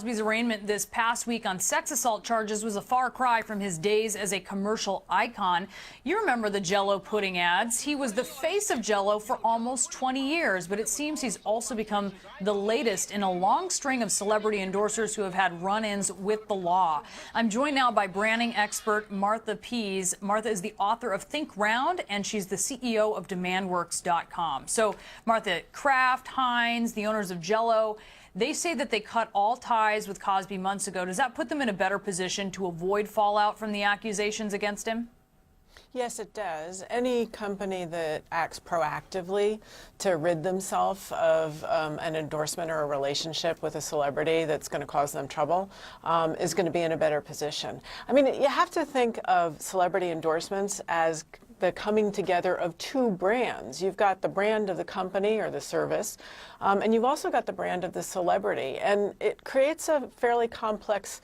Cosby's arraignment this past week on sex assault charges was a far cry from his days as a commercial icon. You remember the Jell-O pudding ads. He was the face of Jell-O for almost 20 years, but it seems he's also become the latest in a long string of celebrity endorsers who have had run-ins with the law. I'm joined now by branding expert Martha Pease. Martha is the author of Think Round, and she's the CEO of DemandWorks.com. So, Martha, Kraft, Heinz, the owners of Jell-O, they say that they cut all ties with Cosby months ago. Does that put them in a better position to avoid fallout from the accusations against him? Yes, it does. Any company that acts proactively to rid themselves of an endorsement or a relationship with a celebrity that's going to cause them trouble is going to be in a better position. I mean, you have to think of celebrity endorsements as the coming together of two brands. You've got the brand of the company or the service, and you've also got the brand of the celebrity. And it creates a fairly complex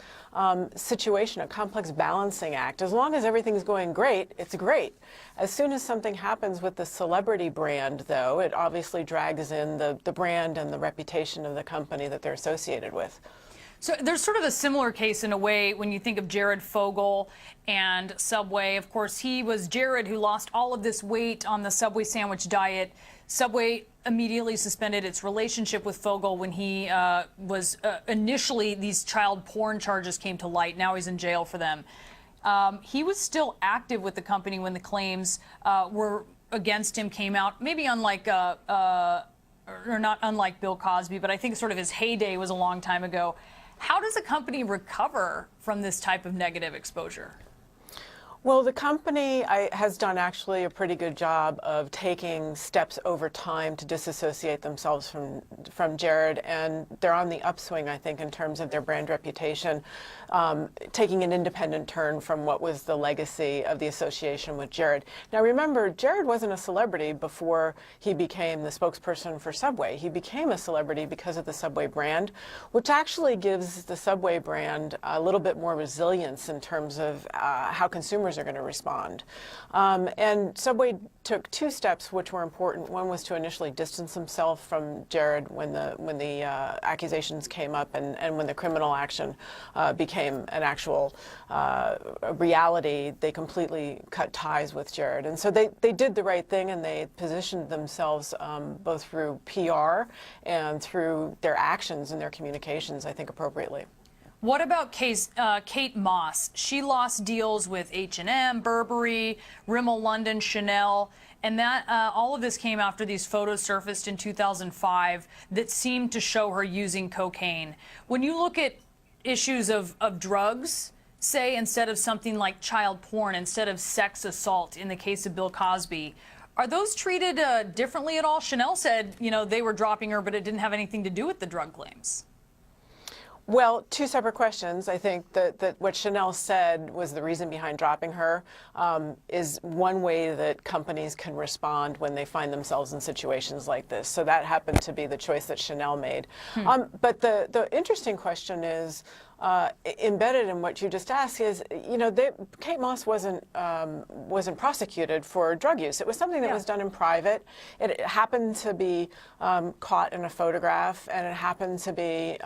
situation, a complex balancing act. As long as everything's going great, it's great. As soon as something happens with the celebrity brand, though, it obviously drags in the brand and the reputation of the company that they're associated with. So there's sort of a similar case in a way when you think of Jared Fogle and Subway. Of course, he was Jared who lost all of this weight on the Subway sandwich diet. Subway immediately suspended its relationship with Fogle when he was initially these child porn charges came to light. Now he's in jail for them. He was still active with the company when the claims were against him came out, maybe unlike or not unlike Bill Cosby, but I think sort of his heyday was a long time ago. How does a company recover from this type of negative exposure? Well, the company has done actually a pretty good job of taking steps over time to disassociate themselves from Jared, and they're on the upswing, I think, in terms of their brand reputation, taking an independent turn from what was the legacy of the association with Jared. Now, remember, Jared wasn't a celebrity before he became the spokesperson for Subway. He became a celebrity because of the Subway brand, which actually gives the Subway brand a little bit more resilience in terms of how consumers are going to respond. And Subway took two steps which were important. One was to initially distance himself from Jared when the accusations came up and when the criminal action became an actual reality. They completely cut ties with Jared. And so they did the right thing, and they positioned themselves both through PR and through their actions and their communications, I think, appropriately. What about Kate Moss? She lost deals with H&M, Burberry, Rimmel London, Chanel, and that all of this came after these photos surfaced in 2005 that seemed to show her using cocaine. When you look at issues of drugs, say, instead of something like child porn, instead of sex assault in the case of Bill Cosby, are those treated differently at all? Chanel said, you know, they were dropping her, but it didn't have anything to do with the drug claims. Well, two separate questions. I think that what Chanel said was the reason behind dropping her is one way that companies can respond when they find themselves in situations like this. So that happened to be the choice that Chanel made. But the interesting question is, embedded in what you just asked is, you know, Kate Moss wasn't prosecuted for drug use. It was something that was done in private. It happened to be caught in a photograph, and it happened to be,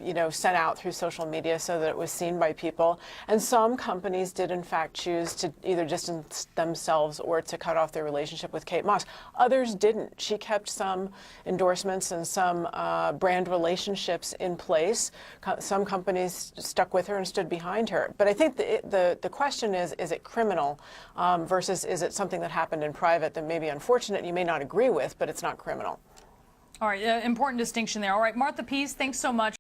you know, sent out through social media so that it was seen by people. And some companies did, in fact, choose to either distance themselves or to cut off their relationship with Kate Moss. Others didn't. She kept some endorsements and some brand relationships in place. Some companies stuck with her and stood behind her. But I think the question is it criminal versus is it something that happened in private that may be unfortunate, you may not agree with, but it's not criminal? All right, important distinction there. All right, Martha Pease, thanks so much.